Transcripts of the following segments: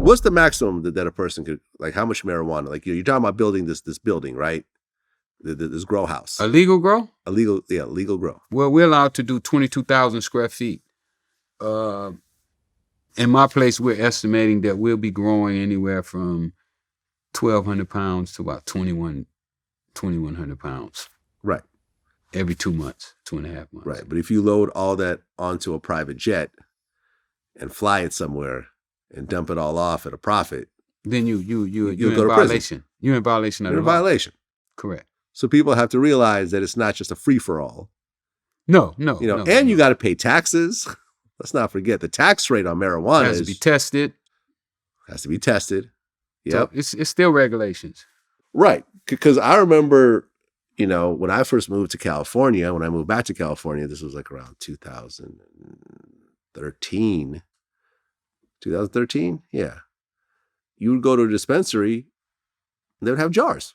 what's the maximum that a person could, like, how much marijuana? Like, you're talking about building this building, right? This grow house. A legal grow? Legal grow. Well, we're allowed to do 22,000 square feet. In my place, we're estimating that we'll be growing anywhere from 1,200 pounds to about 2,100 pounds. Right. Every 2 months, 2.5 months. Right. But if you load all that onto a private jet and fly it somewhere and dump it all off at a profit, then you're in go to violation. prison. You're in violation of the law. You're in violation. Correct. So people have to realize that it's not just a free-for-all. No. You got to pay taxes. Let's not forget the tax rate on marijuana has to be tested. Has to be tested. Yep. So it's still regulations. Right. Because I remember, when I first moved to California, when I moved back to California, this was like around 2013. 2013? Yeah. You would go to a dispensary, and they would have jars,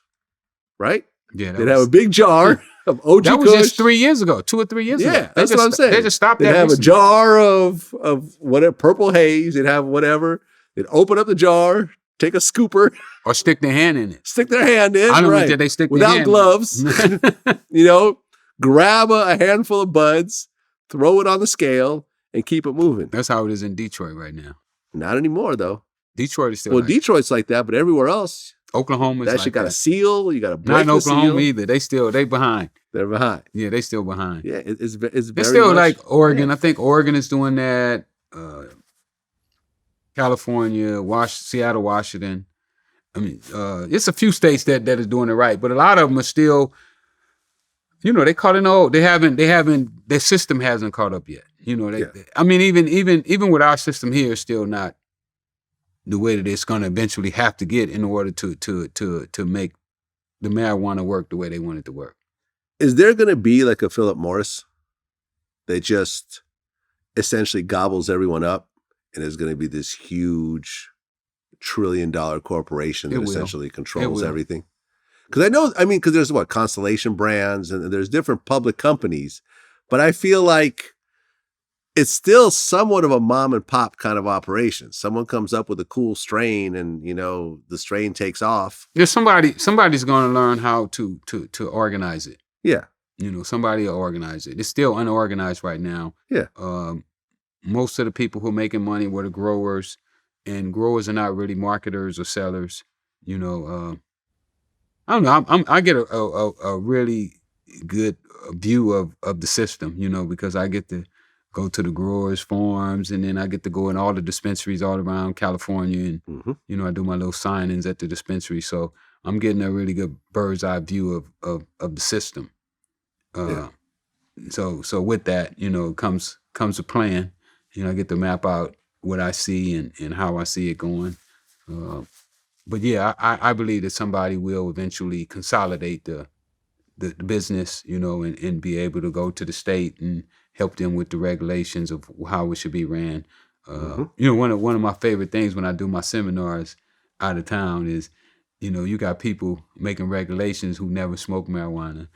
right? Yeah. They'd have a big jar of OG That was Kush. just 3 years ago, 2 or 3 years ago. Yeah, that's what I'm saying. They just stopped They'd that. have a jar of whatever, purple haze. They'd have whatever. They'd open up the jar, take a scooper. Or stick their hand in it. Stick their hand in. I don't right. think they stick their without hand gloves. Grab a handful of buds, throw it on the scale, and keep it moving. That's how it is in Detroit right now. Not anymore, though. Detroit is still Well, Detroit's like that, but everywhere else, Oklahoma's that like shit got a seal. You got to break Not in the Oklahoma seal. either. They behind. They're behind. Yeah, they still behind. Yeah, it's very still much, like Oregon. Yeah. I think Oregon is doing that. California, Seattle, Washington. I mean, it's a few states that is doing it right, but a lot of them are still, they caught in old. They haven't. Their system hasn't caught up yet. I mean, even with our system here, it's still not the way that it's going to eventually have to get in order to make the marijuana work the way they want it to work. Is there going to be like a Philip Morris that just essentially gobbles everyone up, and is going to be this huge $1 trillion corporation that essentially controls everything? Because because there's Constellation Brands, and there's different public companies, but I feel like it's still somewhat of a mom and pop kind of operation. Someone comes up with a cool strain, and the strain takes off. There's somebody's going to learn how to organize it. Yeah. Somebody will organize it. It's still unorganized right now. Yeah. Most of the people who are making money were the growers, and growers are not really marketers or sellers. I don't know. I get a really good view of the system, because I get to go to the growers' farms, and then I get to go in all the dispensaries all around California, and I do my little signings at the dispensary. So I'm getting a really good bird's eye view of the system. So with that, comes a plan. I get to map out what I see and how I see it going. But yeah, I believe that somebody will eventually consolidate the business, and be able to go to the state and help them with the regulations of how it should be ran. One of my favorite things when I do my seminars out of town is, you got people making regulations who never smoked marijuana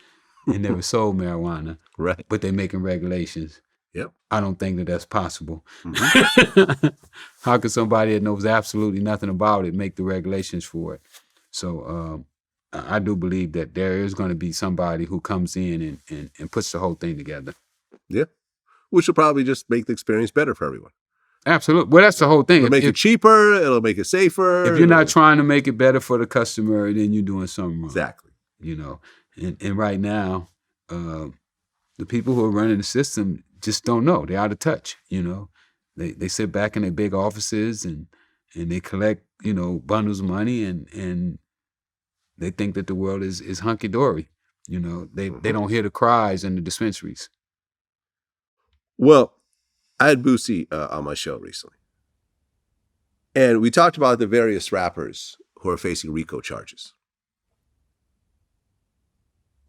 and never sold marijuana, right? But they're making regulations. Yep. I don't think that that's possible. How could somebody that knows absolutely nothing about it make the regulations for it? So I do believe that there is going to be somebody who comes in and puts the whole thing together. Yeah. Which will probably just make the experience better for everyone. Absolutely. Well, that's the whole thing. It'll make it cheaper. It'll make it safer. If you're not trying to make it better for the customer, then you're doing something wrong. Exactly. And right now, the people who are running the system just don't know. They're out of touch. They sit back in their big offices and they collect, bundles of money and they think that the world is hunky dory. They don't hear the cries in the dispensaries. Well, I had Boosie on my show recently, and we talked about the various rappers who are facing RICO charges.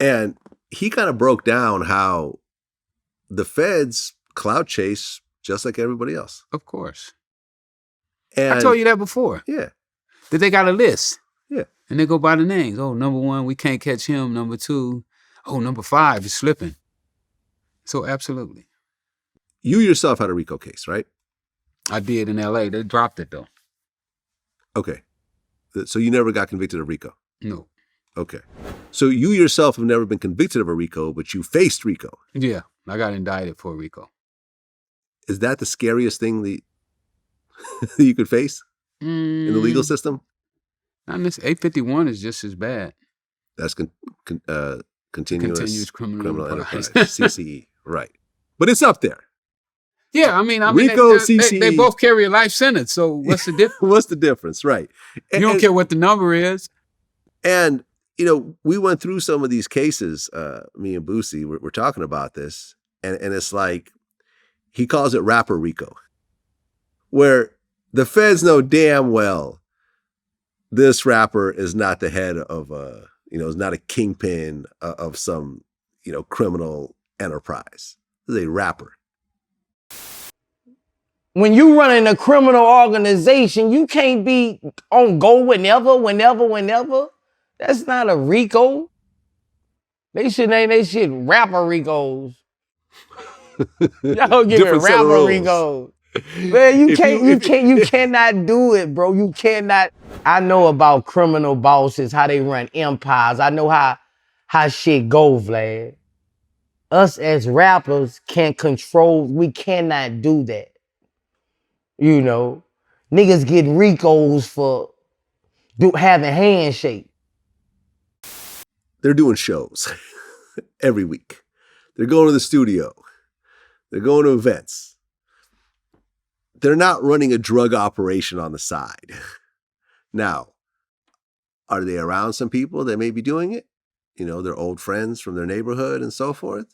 And he kind of broke down how the feds clout chase just like everybody else. Of course. And I told you that before. Yeah. That they got a list. Yeah. And they go by the names. Oh, number 1, we can't catch him. Number 2, number 5 is slipping. So absolutely. You yourself had a RICO case, right? I did in LA. They dropped it though. Okay. So you never got convicted of RICO? No. Okay. So you yourself have never been convicted of a RICO, but you faced RICO. Yeah, I got indicted for RICO. Is that the scariest thing that you could face in the legal system? Not necessarily. 851 is just as bad. That's Continuous continuous criminal enterprise, enterprise. CCE, right? But it's up there. Yeah, I mean, RICO, they CCE. both carry a life sentence. So what's the difference? What's the difference, right? You don't care what the number is. And we went through some of these cases. Me and Boosie, we're talking about this, and it's like he calls it rapper RICO, where the feds know damn well this rapper is not the head of is not a kingpin of some criminal enterprise. This is a rapper. When you running a criminal organization, you can't be on go whenever. That's not a RICO. They should name they shit rapper RICOs. Y'all give it rapper RICOs. Man, you cannot do it, bro. You cannot. I know about criminal bosses, how they run empires. I know how shit go, Vlad. Us as rappers can't control, we cannot do that. Niggas get RICOs for having handshake. They're doing shows every week. They're going to the studio. They're going to events. They're not running a drug operation on the side. Now, are they around some people that may be doing it? They're old friends from their neighborhood and so forth?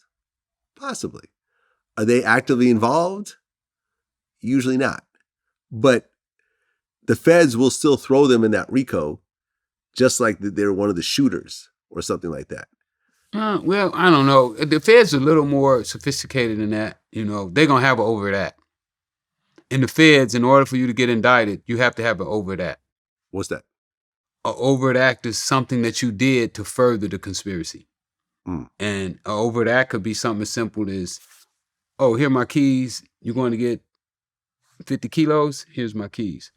Possibly. Are they actively involved? Usually not. But the feds will still throw them in that RICO, just like they're one of the shooters or something like that. Well, I don't know. The feds are a little more sophisticated than that. They're going to have an overt act. In the feds, in order for you to get indicted, you have to have an overt act. What's that? An overt act is something that you did to further the conspiracy. And an overt act could be something as simple as, oh, here are my keys. You're going to get 50 kilos. Here's my keys.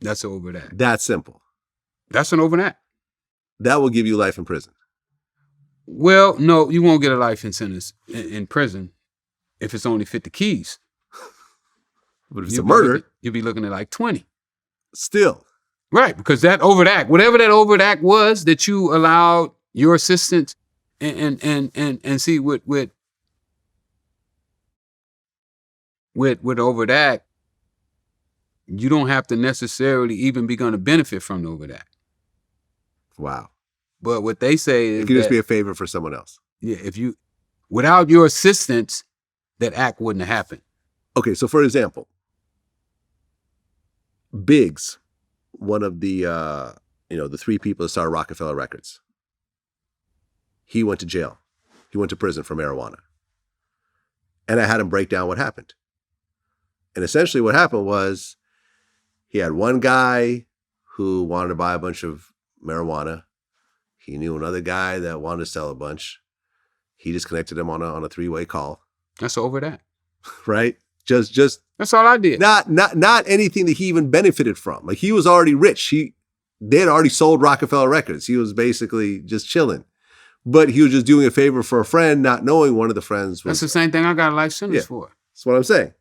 That's an overt act. That's simple. That's an overt act. That will give you life in prison. Well, no, you won't get a life sentence in prison if it's only 50 keys. But if it's a murder, you'll be looking at like 20. Still. Right, because that overt act, whatever that overt act was that you allowed your assistants and see with overt act, you don't have to necessarily even be going to benefit from the overt act. Wow. But what they say is it could just be a favor for someone else. Yeah, without your assistance, that act wouldn't have happened. Okay, so for example, Biggs, one of the the three people that started Rockefeller Records, he went to jail. He went to prison for marijuana. And I had him break down what happened. And essentially what happened was he had one guy who wanted to buy a bunch of marijuana. He knew another guy that wanted to sell a bunch. He just connected him on a three-way call. That's over that. Right? Just that's all I did. Not anything that he even benefited from. Like he was already rich. They had already sold Rockefeller Records. He was basically just chilling. But he was just doing a favor for a friend, not knowing one of the friends was. That's the same thing I got a life sentence for. That's what I'm saying.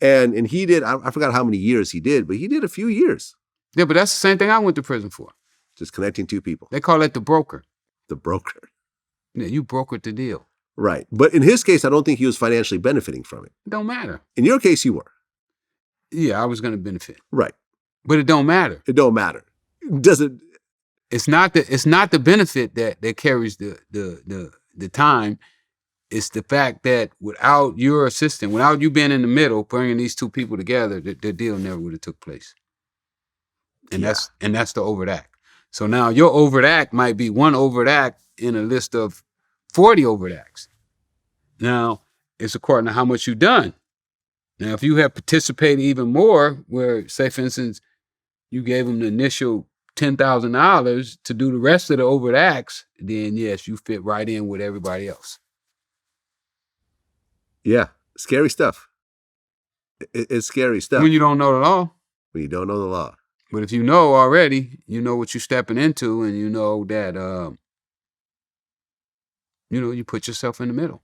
And he did, I forgot how many years he did, but he did a few years. Yeah, but that's the same thing I went to prison for. Just connecting two people. They call it the broker. The broker. Yeah, you brokered the deal. Right. But in his case, I don't think he was financially benefiting from it. It don't matter. In your case, you were. Yeah, I was going to benefit. Right. But it don't matter. It don't matter. Does it? It's not the benefit that carries the time. It's the fact that without your assistant, without you being in the middle, bringing these two people together, the deal never would have took place. And that's the overt act. So now your overt act might be one overt act in a list of 40 overt acts. Now, it's according to how much you've done. Now, if you have participated even more, where, say, for instance, you gave them the initial $10,000 to do the rest of the overt acts, then yes, you fit right in with everybody else. Yeah, scary stuff. It's scary stuff. When you don't know the law. When you don't know the law. But if you know already, you know what you're stepping into, and you know that, you put yourself in the middle.